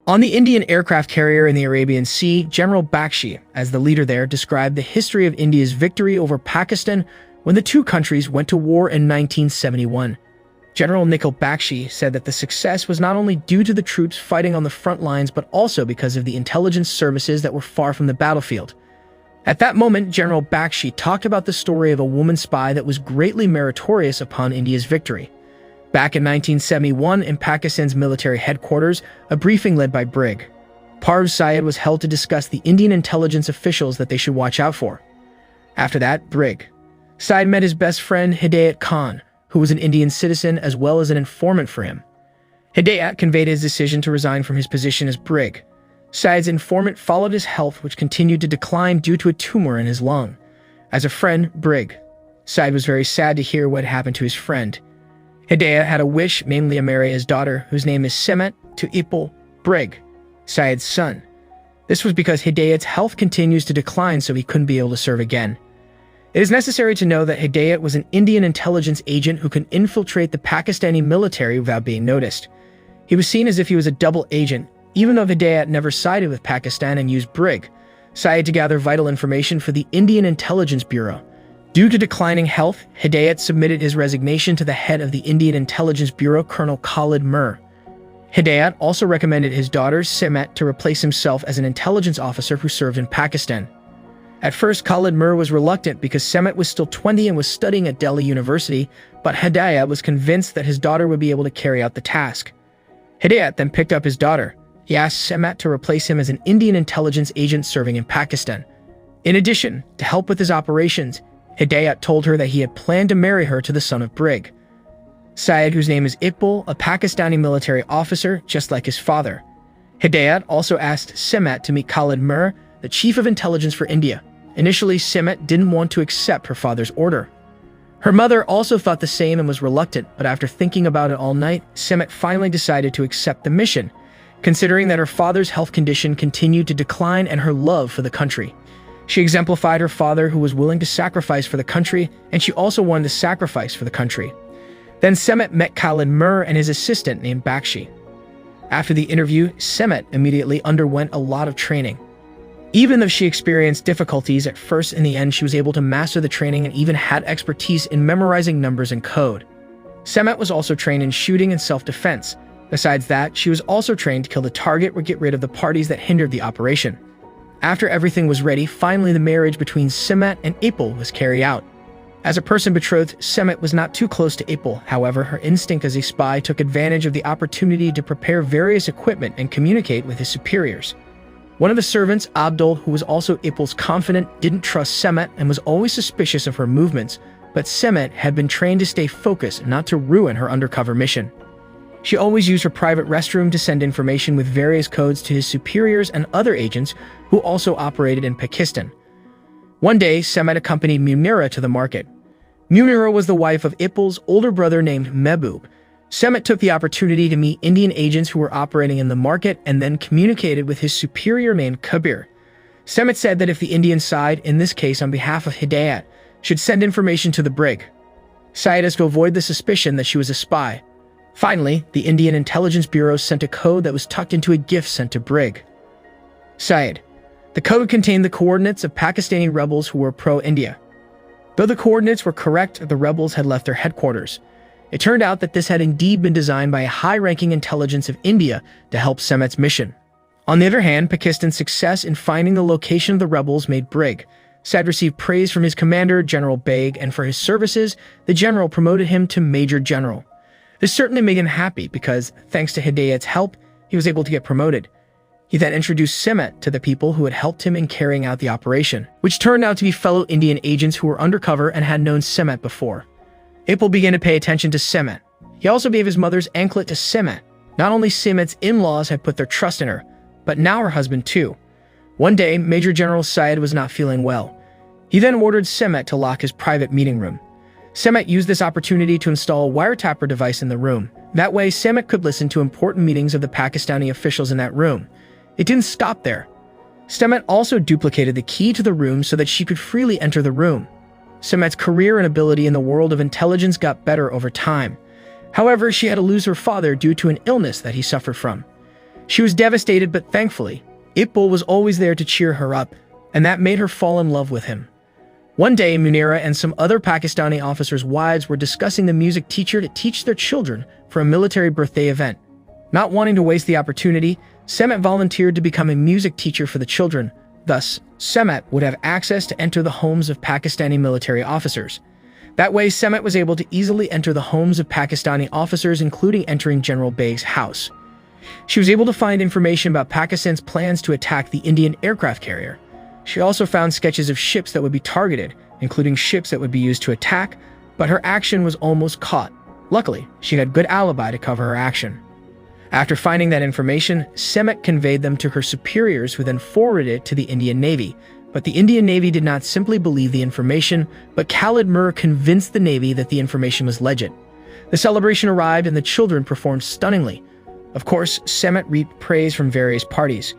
On the Indian aircraft carrier in the Arabian Sea, General Bakshi, as the leader there, described the history of India's victory over Pakistan when the two countries went to war in 1971. General Nikhil Bakshi said that the success was not only due to the troops fighting on the front lines but also because of the intelligence services that were far from the battlefield. At that moment, General Bakshi talked about the story of a woman spy that was greatly meritorious upon India's victory. Back in 1971, in Pakistan's military headquarters, a briefing led by Brig. Parvez Syed was held to discuss the Indian intelligence officials that they should watch out for. After that, Brig. Syed met his best friend Hidayat Khan, who was an Indian citizen as well as an informant for him. Hidayat conveyed his decision to resign from his position as Brig. Syed's informant followed his health, which continued to decline due to a tumor in his lung. As a friend, Brig. Syed was very sad to hear what happened to his friend. Hidayat had a wish, namely to marry his daughter, whose name is Semet, to Ipul, Brig, Syed's son. This was because Hidayat's health continues to decline, so he couldn't be able to serve again. It is necessary to know that Hidayat was an Indian intelligence agent who could infiltrate the Pakistani military without being noticed. He was seen as if he was a double agent, even though Hidayat never sided with Pakistan and used Brig. Syed to gather vital information for the Indian Intelligence Bureau. Due to declining health, Hidayat submitted his resignation to the head of the Indian Intelligence Bureau, Colonel Khalid Mir. Hidayat also recommended his daughter Semet to replace himself as an intelligence officer who served in Pakistan. At first, Khalid Mir was reluctant because Semet was still 20 and was studying at Delhi University, but Hidayat was convinced that his daughter would be able to carry out the task. Hidayat then picked up his daughter. He asked Semet to replace him as an Indian intelligence agent serving in Pakistan. In addition, to help with his operations, Hidayat told her that he had planned to marry her to the son of Brig. Syed, whose name is Iqbal, a Pakistani military officer, just like his father. Hidayat also asked Semet to meet Khalid Mir, the chief of intelligence for India. Initially, Semet didn't want to accept her father's order. Her mother also thought the same and was reluctant, but after thinking about it all night, Semet finally decided to accept the mission, considering that her father's health condition continued to decline and her love for the country. She exemplified her father, who was willing to sacrifice for the country, and she also wanted to sacrifice for the country. Then Semet met Khalid Mir and his assistant named Bakshi. After the interview, Semet immediately underwent a lot of training. Even though she experienced difficulties at first, in the end she was able to master the training and even had expertise in memorizing numbers and code. Semet was also trained in shooting and self-defense. Besides that, she was also trained to kill the target or get rid of the parties that hindered the operation. After everything was ready, finally the marriage between Semet and Ipul was carried out. As a person betrothed, Semet was not too close to Ipul. However, her instinct as a spy took advantage of the opportunity to prepare various equipment and communicate with his superiors. One of the servants, Abdul, who was also Ipul's confidant, didn't trust Semet and was always suspicious of her movements, but Semet had been trained to stay focused and not to ruin her undercover mission. She always used her private restroom to send information with various codes to his superiors and other agents who also operated in Pakistan. One day, Semet accompanied Munira to the market. Munira was the wife of Ipul's older brother named Mehboob. Semet took the opportunity to meet Indian agents who were operating in the market and then communicated with his superior named Kabir. Semet said that if the Indian side, in this case on behalf of Hidayat, should send information to the Brig, Syed as to avoid the suspicion that she was a spy. Finally, the Indian Intelligence Bureau sent a code that was tucked into a gift sent to Brig. Syed. The code contained the coordinates of Pakistani rebels who were pro-India. Though the coordinates were correct, the rebels had left their headquarters. It turned out that this had indeed been designed by a high-ranking intelligence of India to help Semet's mission. On the other hand, Pakistan's success in finding the location of the rebels made Brig. Syed received praise from his commander, General Beg, and for his services, the general promoted him to Major General. This certainly made him happy because, thanks to Hidayat's help, he was able to get promoted. He then introduced Semet to the people who had helped him in carrying out the operation, which turned out to be fellow Indian agents who were undercover and had known Semet before. Ipul began to pay attention to Semet. He also gave his mother's anklet to Semet. Not only Semet's in-laws had put their trust in her, but now her husband too. One day, Major General Syed was not feeling well. He then ordered Semet to lock his private meeting room. Semet used this opportunity to install a wiretapper device in the room. That way, Semet could listen to important meetings of the Pakistani officials in that room. It didn't stop there. Semet also duplicated the key to the room so that she could freely enter the room. Semet's career and ability in the world of intelligence got better over time. However, she had to lose her father due to an illness that he suffered from. She was devastated, but thankfully, Iqbal was always there to cheer her up, and that made her fall in love with him. One day, Munira and some other Pakistani officers' wives were discussing the music teacher to teach their children for a military birthday event. Not wanting to waste the opportunity, Semet volunteered to become a music teacher for the children. Thus, Semet would have access to enter the homes of Pakistani military officers. That way, Semet was able to easily enter the homes of Pakistani officers, including entering General Beg's house. She was able to find information about Pakistan's plans to attack the Indian aircraft carrier. She also found sketches of ships that would be targeted, including ships that would be used to attack, but her action was almost caught. Luckily, she had good alibi to cover her action. After finding that information, Semet conveyed them to her superiors, who then forwarded it to the Indian Navy. But the Indian Navy did not simply believe the information, but Khalid Mir convinced the Navy that the information was legit. The celebration arrived and the children performed stunningly. Of course, Semet reaped praise from various parties.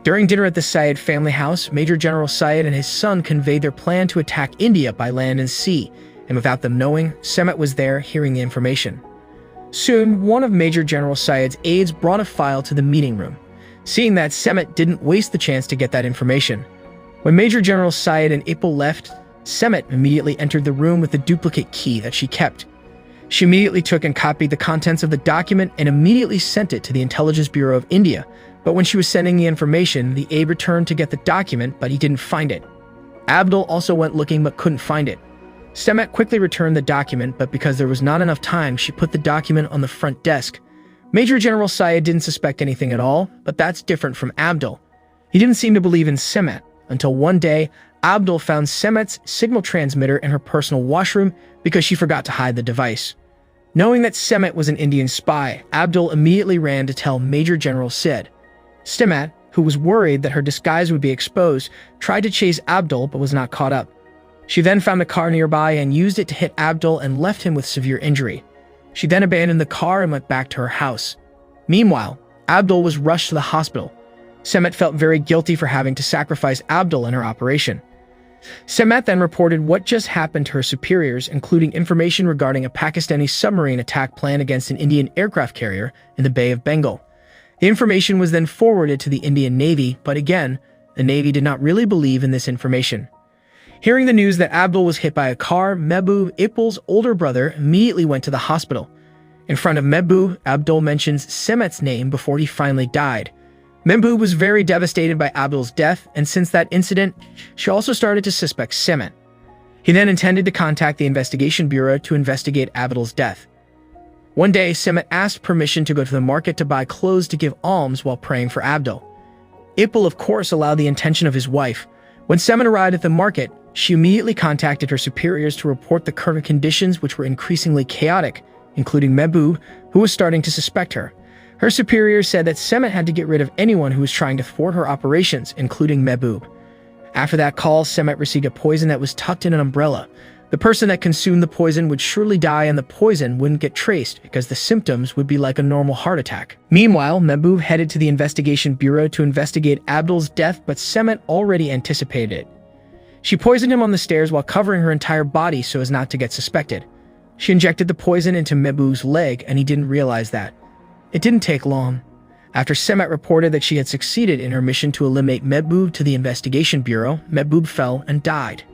During dinner at the Syed family house, Major General Syed and his son conveyed their plan to attack India by land and sea, and without them knowing, Semet was there hearing the information. Soon, one of Major General Syed's aides brought a file to the meeting room. Seeing that, Semet didn't waste the chance to get that information. When Major General Syed and Iqbal left, Semet immediately entered the room with the duplicate key that she kept. She immediately took and copied the contents of the document and immediately sent it to the Intelligence Bureau of India. But when she was sending the information, the aide returned to get the document, but he didn't find it. Abdul also went looking but couldn't find it. Semet quickly returned the document, but because there was not enough time, she put the document on the front desk. Major General Syed didn't suspect anything at all, but that's different from Abdul. He didn't seem to believe in Semet, until one day, Abdul found Semet's signal transmitter in her personal washroom because she forgot to hide the device. Knowing that Semet was an Indian spy, Abdul immediately ran to tell Major General Sid. Semet, who was worried that her disguise would be exposed, tried to chase Abdul but was not caught up. She then found a car nearby and used it to hit Abdul and left him with severe injury. She then abandoned the car and went back to her house. Meanwhile, Abdul was rushed to the hospital. Semet felt very guilty for having to sacrifice Abdul in her operation. Semet then reported what just happened to her superiors, including information regarding a Pakistani submarine attack plan against an Indian aircraft carrier in the Bay of Bengal. The information was then forwarded to the Indian Navy, but again, the Navy did not really believe in this information. Hearing the news that Abdul was hit by a car, Mehboob, Iqbal's older brother, immediately went to the hospital. In front of Mehboob, Abdul mentions Semet's name before he finally died. Mehboob was very devastated by Abdul's death, and since that incident, she also started to suspect Semet. He then intended to contact the Investigation Bureau to investigate Abdul's death. One day, Semet asked permission to go to the market to buy clothes to give alms while praying for Abdul. Iqbal, of course, allowed the intention of his wife. When Semet arrived at the market, she immediately contacted her superiors to report the current conditions, which were increasingly chaotic, including Mehboob, who was starting to suspect her. Her superiors said that Semet had to get rid of anyone who was trying to thwart her operations, including Mehboob. After that call, Semet received a poison that was tucked in an umbrella. The person that consumed the poison would surely die, and the poison wouldn't get traced because the symptoms would be like a normal heart attack. Meanwhile, Mehboob headed to the Investigation Bureau to investigate Abdul's death, but Semet already anticipated it. She poisoned him on the stairs while covering her entire body so as not to get suspected. She injected the poison into Mehboob's leg, and he didn't realize that. It didn't take long. After Semet reported that she had succeeded in her mission to eliminate Mehboob to the Investigation Bureau, Mehboob fell and died.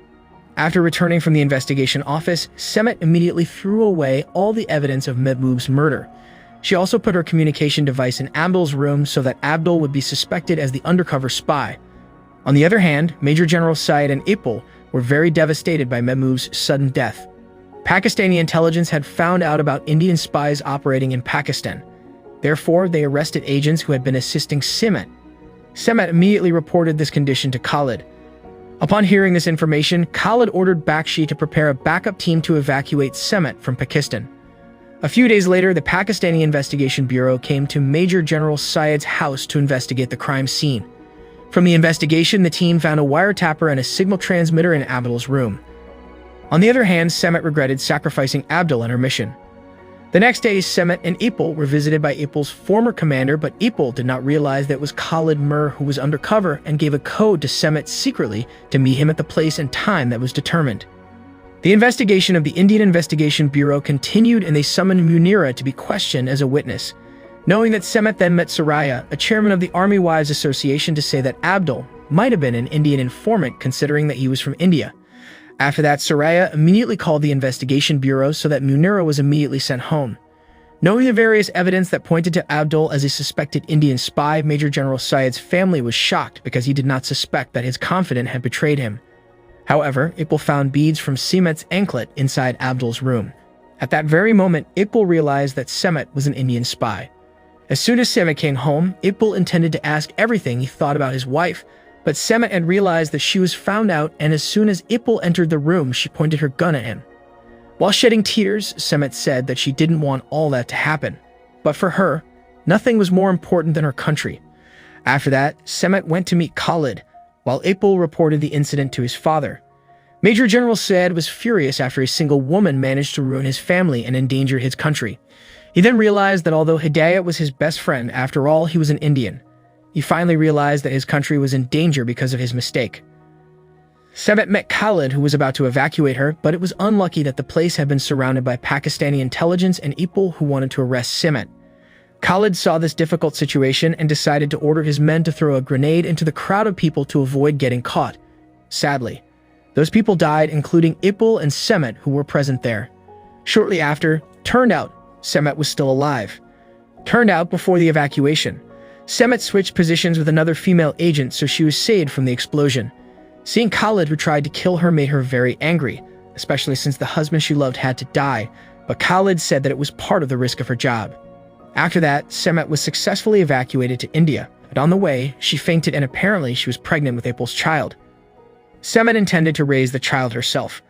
After returning from the investigation office, Semet immediately threw away all the evidence of Mehboob's murder. She also put her communication device in Abdul's room so that Abdul would be suspected as the undercover spy. On the other hand, Major General Syed and Iqbal were very devastated by Mehboob's sudden death. Pakistani intelligence had found out about Indian spies operating in Pakistan. Therefore, they arrested agents who had been assisting Semet. Semet immediately reported this condition to Khalid. Upon hearing this information, Khalid ordered Bakshi to prepare a backup team to evacuate Semet from Pakistan. A few days later, the Pakistani Investigation Bureau came to Major General Syed's house to investigate the crime scene. From the investigation, the team found a wiretapper and a signal transmitter in Abdul's room. On the other hand, Semet regretted sacrificing Abdul in her mission. The next day, Semet and Iqbal were visited by Iqbal's former commander, but Iqbal did not realize that it was Khalid Mir who was undercover and gave a code to Semet secretly to meet him at the place and time that was determined. The investigation of the Indian Investigation Bureau continued, and they summoned Munira to be questioned as a witness. Knowing that, Semet then met Suraya, a chairman of the Army Wives Association, to say that Abdul might have been an Indian informant considering that he was from India. After that, Suraya immediately called the investigation bureau so that Munira was immediately sent home. Knowing the various evidence that pointed to Abdul as a suspected Indian spy, Major General Syed's family was shocked because he did not suspect that his confidant had betrayed him. However, Iqbal found beads from Semet's anklet inside Abdul's room. At that very moment, Iqbal realized that Semet was an Indian spy. As soon as Semet came home, Iqbal intended to ask everything he thought about his wife, but Semet had realized that she was found out, and as soon as Iqbal entered the room, she pointed her gun at him. While shedding tears, Semet said that she didn't want all that to happen. But for her, nothing was more important than her country. After that, Semet went to meet Khalid, while Iqbal reported the incident to his father. Major General Syed was furious after a single woman managed to ruin his family and endanger his country. He then realized that although Hidayat was his best friend, after all, he was an Indian. He finally realized that his country was in danger because of his mistake. Semet met Khalid, who was about to evacuate her, but it was unlucky that the place had been surrounded by Pakistani intelligence and Iqbal, who wanted to arrest Semet. Khalid saw this difficult situation and decided to order his men to throw a grenade into the crowd of people to avoid getting caught. Sadly, those people died, including Iqbal and Semet, who were present there. Shortly after, turned out Semet was still alive. Turned out before the evacuation, Semet switched positions with another female agent, so she was saved from the explosion. Seeing Khalid, who tried to kill her, made her very angry, especially since the husband she loved had to die, but Khalid said that it was part of the risk of her job. After that, Semet was successfully evacuated to India, but on the way, she fainted and apparently she was pregnant with Iqbal's child. Semet intended to raise the child herself.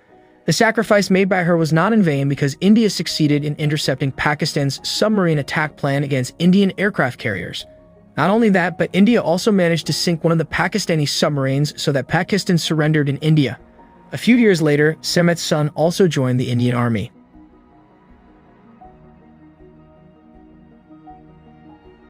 The sacrifice made by her was not in vain because India succeeded in intercepting Pakistan's submarine attack plan against Indian aircraft carriers. Not only that, but India also managed to sink one of the Pakistani submarines so that Pakistan surrendered in India. A few years later, Semet's son also joined the Indian army.